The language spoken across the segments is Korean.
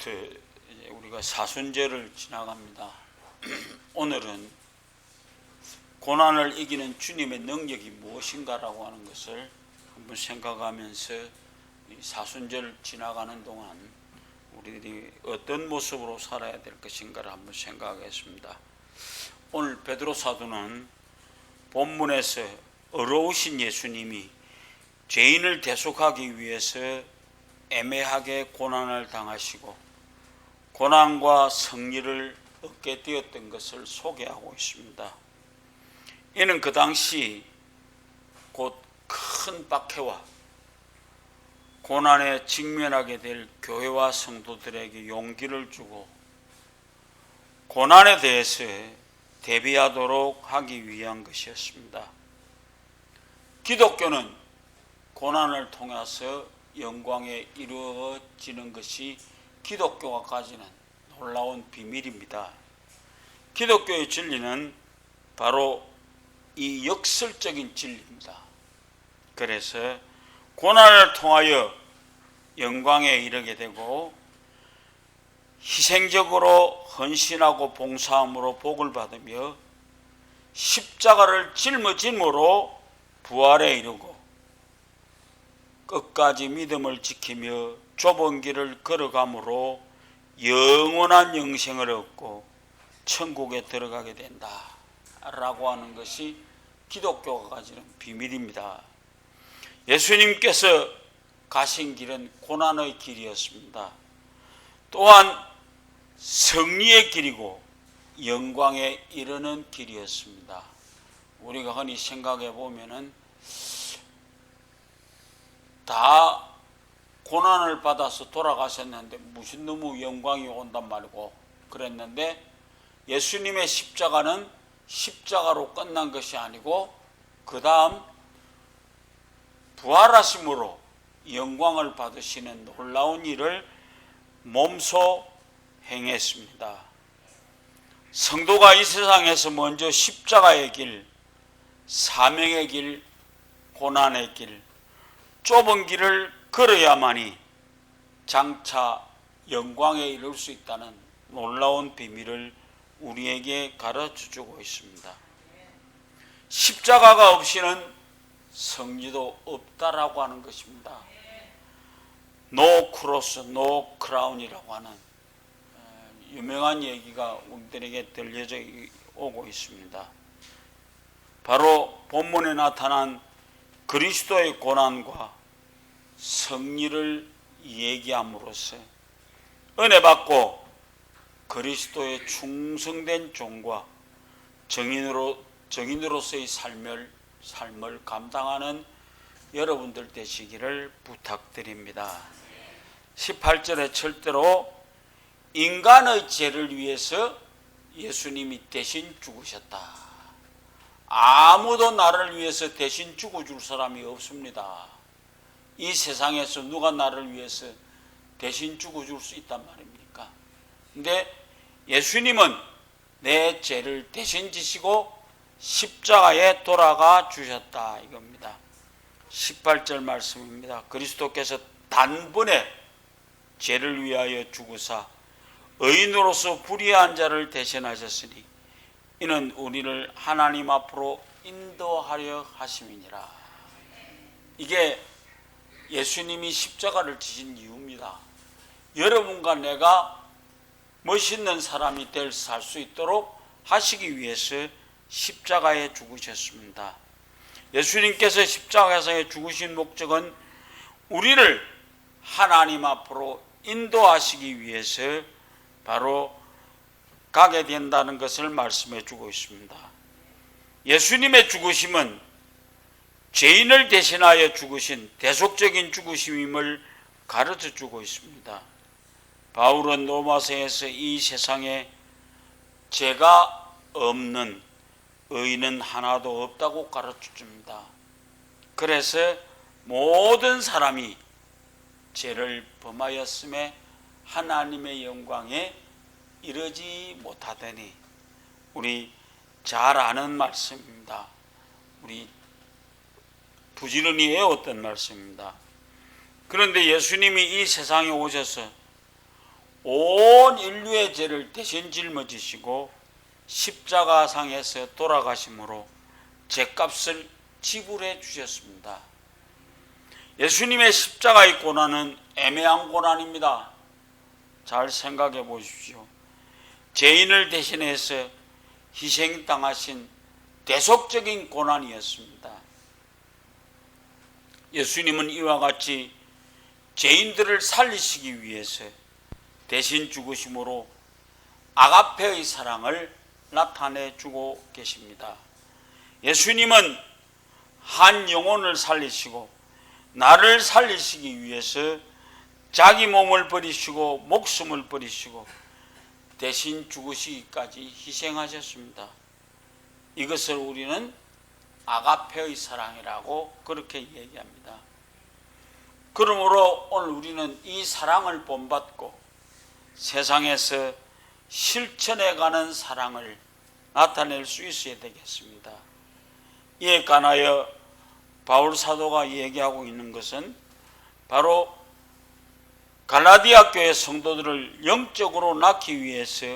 오늘부터 이제 우리가 사순절을 지나갑니다. 오늘은 고난을 이기는 주님의 능력이 무엇인가라고 하는 것을 한번 생각하면서 이 사순절 지나가는 동안 우리들이 어떤 모습으로 살아야 될 것인가를 한번 생각하겠습니다. 오늘 베드로 사도는 본문에서 어려우신 예수님이 죄인을 대속하기 위해서 애매하게 고난을 당하시고 고난과 승리를 얻게 되었던 것을 소개하고 있습니다. 이는 그 당시 곧 큰 박해와 고난에 직면하게 될 교회와 성도들에게 용기를 주고 고난에 대해서 대비하도록 하기 위한 것이었습니다. 기독교는 고난을 통해서 영광에 이루어지는 것이 기독교가 가지는 놀라운 비밀입니다. 기독교의 진리는 바로 이 역설적인 진리입니다. 그래서 고난을 통하여 영광에 이르게 되고 희생적으로 헌신하고 봉사함으로 복을 받으며 십자가를 짊어짐으로 부활에 이르고 끝까지 믿음을 지키며 좁은 길을 걸어감으로 영원한 영생을 얻고 천국에 들어가게 된다 라고 하는 것이 기독교가 가지는 비밀입니다. 예수님께서 가신 길은 고난의 길이었습니다. 또한 승리의 길이고 영광에 이르는 길이었습니다. 우리가 흔히 생각해 보면은 다 고난을 받아서 돌아가셨는데 무슨 너무 영광이 온단 말이고 그랬는데 예수님의 십자가는 십자가로 끝난 것이 아니고 그 다음 부활하심으로 영광을 받으시는 놀라운 일을 몸소 행했습니다. 성도가 이 세상에서 먼저 십자가의 길, 사명의 길, 고난의 길, 좁은 길을 걸어야만이 장차 영광에 이를 수 있다는 놀라운 비밀을 우리에게 가르쳐주고 있습니다. 십자가가 없이는 승리도 없다라고 하는 것입니다. No cross, no crown이라고 하는 유명한 얘기가 우리들에게 들려져 오고 있습니다. 바로 본문에 나타난 그리스도의 고난과 승리를 얘기함으로써 은혜 받고 그리스도의 충성된 종과 정인으로서의 삶을 감당하는 여러분들 되시기를 부탁드립니다. 18절에 절대로 인간의 죄를 위해서 예수님이 대신 죽으셨다. 아무도 나를 위해서 대신 죽어줄 사람이 없습니다. 이 세상에서 누가 나를 위해서 대신 죽어줄 수 있단 말입니까? 근데 예수님은 내 죄를 대신 지시고 십자가에 돌아가 주셨다 이겁니다. 18절 말씀입니다. 그리스도께서 단번에 죄를 위하여 죽으사 의인으로서 불의한 자를 대신하셨으니 이는 우리를 하나님 앞으로 인도하려 하심이니라. 이게 예수님이 십자가를 지신 이유입니다. 여러분과 내가 멋있는 사람이 살 수 있도록 하시기 위해서 십자가에 죽으셨습니다. 예수님께서 십자가에서 죽으신 목적은 우리를 하나님 앞으로 인도하시기 위해서 바로 가게 된다는 것을 말씀해 주고 있습니다. 예수님의 죽으심은 죄인을 대신하여 죽으신 대속적인 죽으심임을 가르쳐 주고 있습니다. 바울은 로마서에서 이 세상에 죄가 없는 의인은 하나도 없다고 가르쳐 줍니다. 그래서 모든 사람이 죄를 범하였음에 하나님의 영광에 이르지 못하더니 우리 잘 아는 말씀입니다. 우리 부지런히 외웠던 말씀입니다. 그런데 예수님이 이 세상에 오셔서 온 인류의 죄를 대신 짊어지시고 십자가상에서 돌아가심으로 죄값을 지불해 주셨습니다. 예수님의 십자가의 고난은 애매한 고난입니다. 잘 생각해 보십시오. 죄인을 대신해서 희생당하신 대속적인 고난이었습니다. 예수님은 이와 같이 죄인들을 살리시기 위해서 대신 죽으심으로 아가페의 사랑을 나타내주고 계십니다. 예수님은 한 영혼을 살리시고 나를 살리시기 위해서 자기 몸을 버리시고 목숨을 버리시고 대신 죽으시기까지 희생하셨습니다. 이것을 우리는 아가페의 사랑이라고 그렇게 얘기합니다. 그러므로 오늘 우리는 이 사랑을 본받고 세상에서 실천해가는 사랑을 나타낼 수 있어야 되겠습니다. 이에 관하여 바울 사도가 얘기하고 있는 것은 바로 갈라디아 교회 성도들을 영적으로 낳기 위해서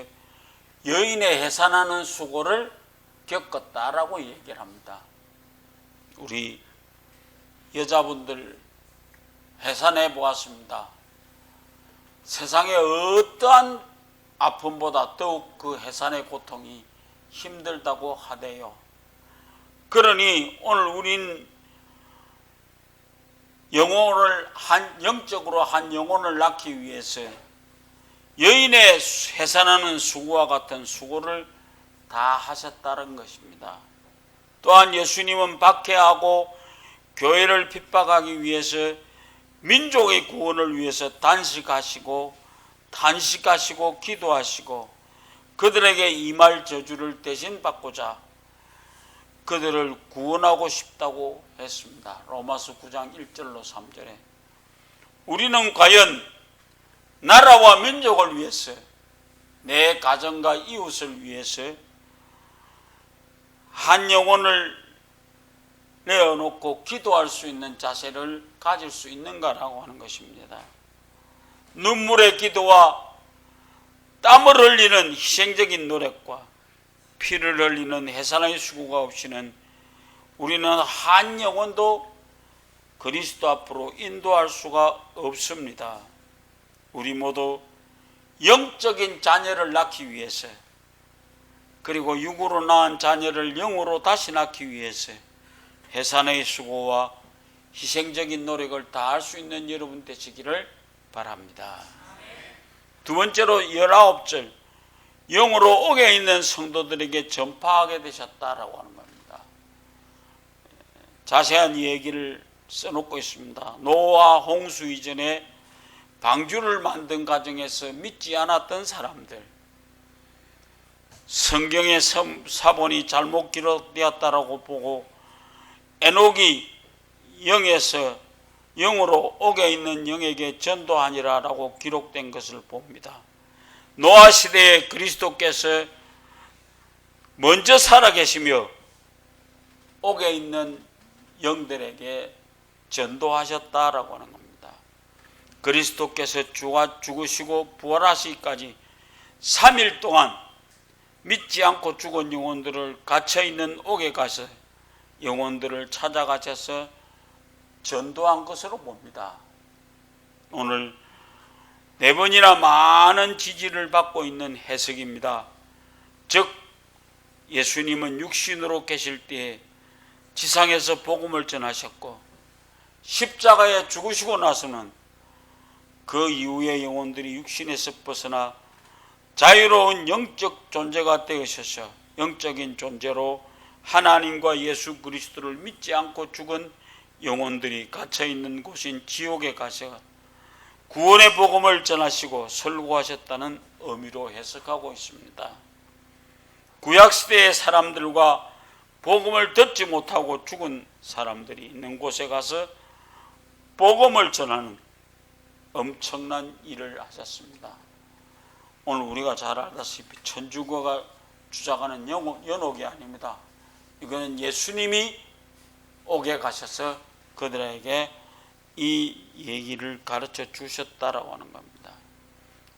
여인의 해산하는 수고를 겪었다라고 얘기를 합니다. 우리 여자분들 해산해 보았습니다. 세상의 어떠한 아픔보다 더욱 그 해산의 고통이 힘들다고 하대요. 그러니 오늘 우린 영적으로 한 영혼을 낳기 위해서 여인의 해산하는 수고와 같은 수고를 다 하셨다는 것입니다. 또한 예수님은 박해하고 교회를 핍박하기 위해서 민족의 구원을 위해서 단식하시고 기도하시고 그들에게 임할 저주를 대신 받고자 그들을 구원하고 싶다고 했습니다. 로마서 9장 1절로 3절에 우리는 과연 나라와 민족을 위해서 내 가정과 이웃을 위해서 한 영혼을 내어놓고 기도할 수 있는 자세를 가질 수 있는가라고 하는 것입니다. 눈물의 기도와 땀을 흘리는 희생적인 노력과 피를 흘리는 해산의 수고가 없이는 우리는 한 영혼도 그리스도 앞으로 인도할 수가 없습니다. 우리 모두 영적인 자녀를 낳기 위해서 그리고 육으로 낳은 자녀를 영으로 다시 낳기 위해서 해산의 수고와 희생적인 노력을 다할 수 있는 여러분 되시기를 바랍니다. 두 번째로 19절 영으로 옥에 있는 성도들에게 전파하게 되셨다라고 하는 겁니다. 자세한 얘기를 써놓고 있습니다. 노아 홍수 이전에 방주를 만든 과정에서 믿지 않았던 사람들, 성경의 사본이 잘못 기록되었다라고 보고 에녹이 영으로 옥에 있는 영에게 전도하니라라고 기록된 것을 봅니다. 노아 시대에 그리스도께서 먼저 살아계시며 옥에 있는 영들에게 전도하셨다라고 하는 겁니다. 그리스도께서 죽으시고 부활하시기까지 3일 동안 믿지 않고 죽은 영혼들을 갇혀있는 옥에 가서 영혼들을 찾아가셔서 전도한 것으로 봅니다. 오늘 4번이나 많은 지지를 받고 있는 해석입니다. 즉 예수님은 육신으로 계실 때에 지상에서 복음을 전하셨고 십자가에 죽으시고 나서는 그 이후의 영혼들이 육신에서 벗어나 자유로운 영적 존재가 되으셔서 영적인 존재로 하나님과 예수 그리스도를 믿지 않고 죽은 영혼들이 갇혀있는 곳인 지옥에 가서 구원의 복음을 전하시고 설교하셨다는 의미로 해석하고 있습니다. 구약시대의 사람들과 복음을 듣지 못하고 죽은 사람들이 있는 곳에 가서 복음을 전하는 엄청난 일을 하셨습니다. 오늘 우리가 잘 알다시피 천주교가 주장하는 연옥이 아닙니다. 이거는 예수님이 옥에 가셔서 그들에게 이 얘기를 가르쳐 주셨다라고 하는 겁니다.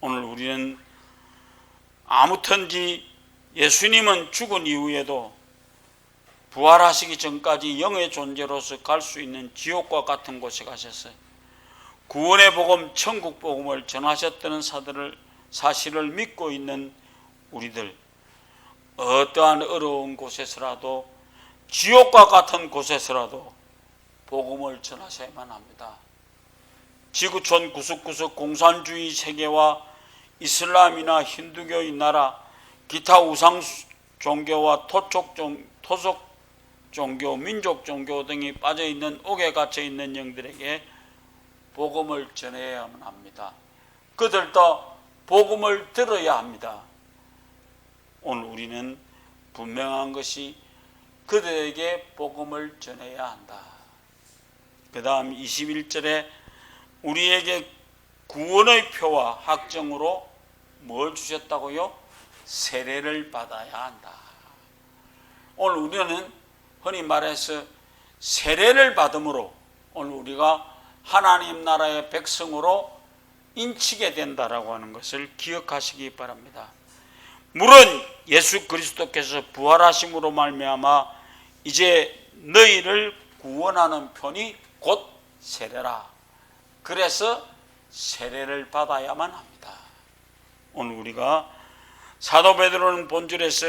오늘 우리는 아무튼지 예수님은 죽은 이후에도 부활하시기 전까지 영의 존재로서 갈 수 있는 지옥과 같은 곳에 가셔서 구원의 복음, 천국 복음을 전하셨다는 사실을 믿고 있는 우리들, 어떠한 어려운 곳에서라도, 지옥과 같은 곳에서라도 복음을 전하셔야만 합니다. 지구촌 구석구석 공산주의 세계와 이슬람이나 힌두교의 나라, 기타 우상 종교와 토속 종교, 민족 종교 등이 빠져있는 옥에 갇혀있는 영들에게 복음을 전해야만 합니다. 그들도 복음을 들어야 합니다. 오늘 우리는 분명한 것이 그들에게 복음을 전해야 한다. 그 다음 21절에 우리에게 구원의 표와 확정으로 뭘 주셨다고요? 세례를 받아야 한다. 오늘 우리는 흔히 말해서 세례를 받음으로 오늘 우리가 하나님 나라의 백성으로 인치게 된다라고 하는 것을 기억하시기 바랍니다. 물론 예수 그리스도께서 부활하심으로 말미암아 이제 너희를 구원하는 편이 곧 세례라. 그래서 세례를 받아야만 합니다. 오늘 우리가 사도 베드로는 본절에서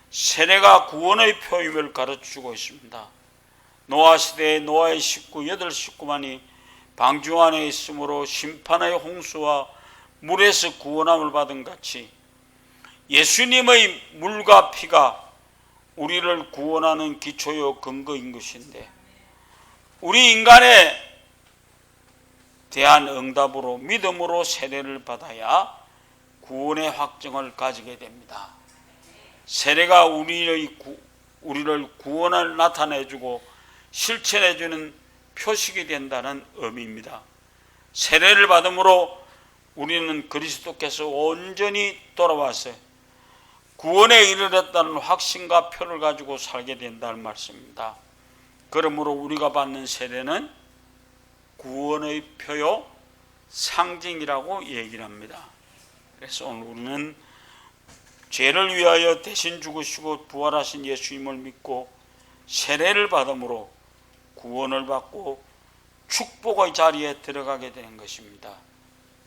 세례가 구원의 표임을 가르쳐주고 있습니다. 노아 시대에 노아의 식구 8식구만이 방주 안에 있으므로 심판의 홍수와 물에서 구원함을 받은 같이 예수님의 물과 피가 우리를 구원하는 기초요 근거인 것인데, 우리 인간에 대한 응답으로 믿음으로 세례를 받아야 구원의 확정을 가지게 됩니다. 세례가 우리를 구원을 나타내주고 실천해주는 표식이 된다는 의미입니다. 세례를 받음으로 우리는 그리스도께서 온전히 돌아와서 구원에 이르렀다는 확신과 표를 가지고 살게 된다는 말씀입니다. 그러므로 우리가 받는 세례는 구원의 표요 상징이라고 얘기를 합니다. 그래서 오늘 우리는 죄를 위하여 대신 죽으시고 부활하신 예수님을 믿고 세례를 받음으로 구원을 받고 축복의 자리에 들어가게 되는 것입니다.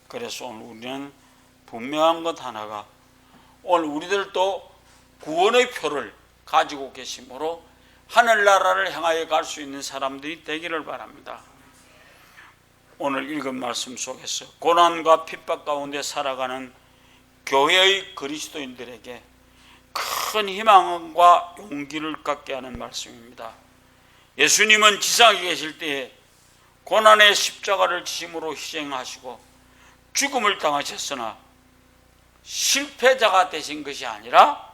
그래서 오늘 우리는 분명한 것 하나가, 오늘 우리들도 구원의 표를 가지고 계심으로 하늘나라를 향하여 갈 수 있는 사람들이 되기를 바랍니다. 오늘 읽은 말씀 속에서 고난과 핍박 가운데 살아가는 교회의 그리스도인들에게 큰 희망과 용기를 갖게 하는 말씀입니다. 예수님은 지상에 계실 때에 고난의 십자가를 지심으로 희생하시고 죽음을 당하셨으나 실패자가 되신 것이 아니라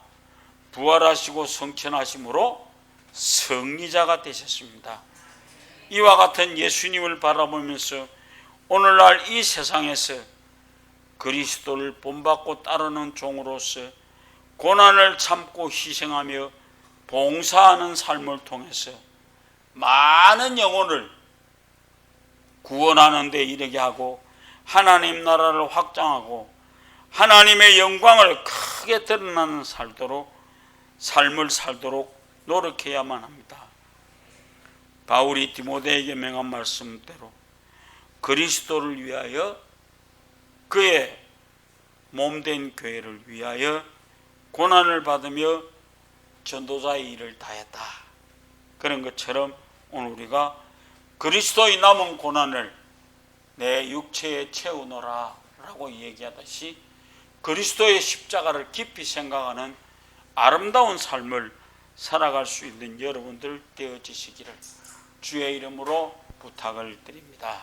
부활하시고 성천하심으로 승리자가 되셨습니다. 이와 같은 예수님을 바라보면서 오늘날 이 세상에서 그리스도를 본받고 따르는 종으로서 고난을 참고 희생하며 봉사하는 삶을 통해서 많은 영혼을 구원하는 데 이르게 하고 하나님 나라를 확장하고 하나님의 영광을 크게 드러나는 삶을 살도록 노력해야만 합니다. 바울이 디모데에게 명한 말씀대로 그리스도를 위하여, 그의 몸된 교회를 위하여 고난을 받으며 전도자의 일을 다했다. 그런 것처럼 오늘 우리가 그리스도의 남은 고난을 내 육체에 채우노라 라고 얘기하듯이 그리스도의 십자가를 깊이 생각하는 아름다운 삶을 살아갈 수 있는 여러분들 되어지시기를 주의 이름으로 부탁을 드립니다.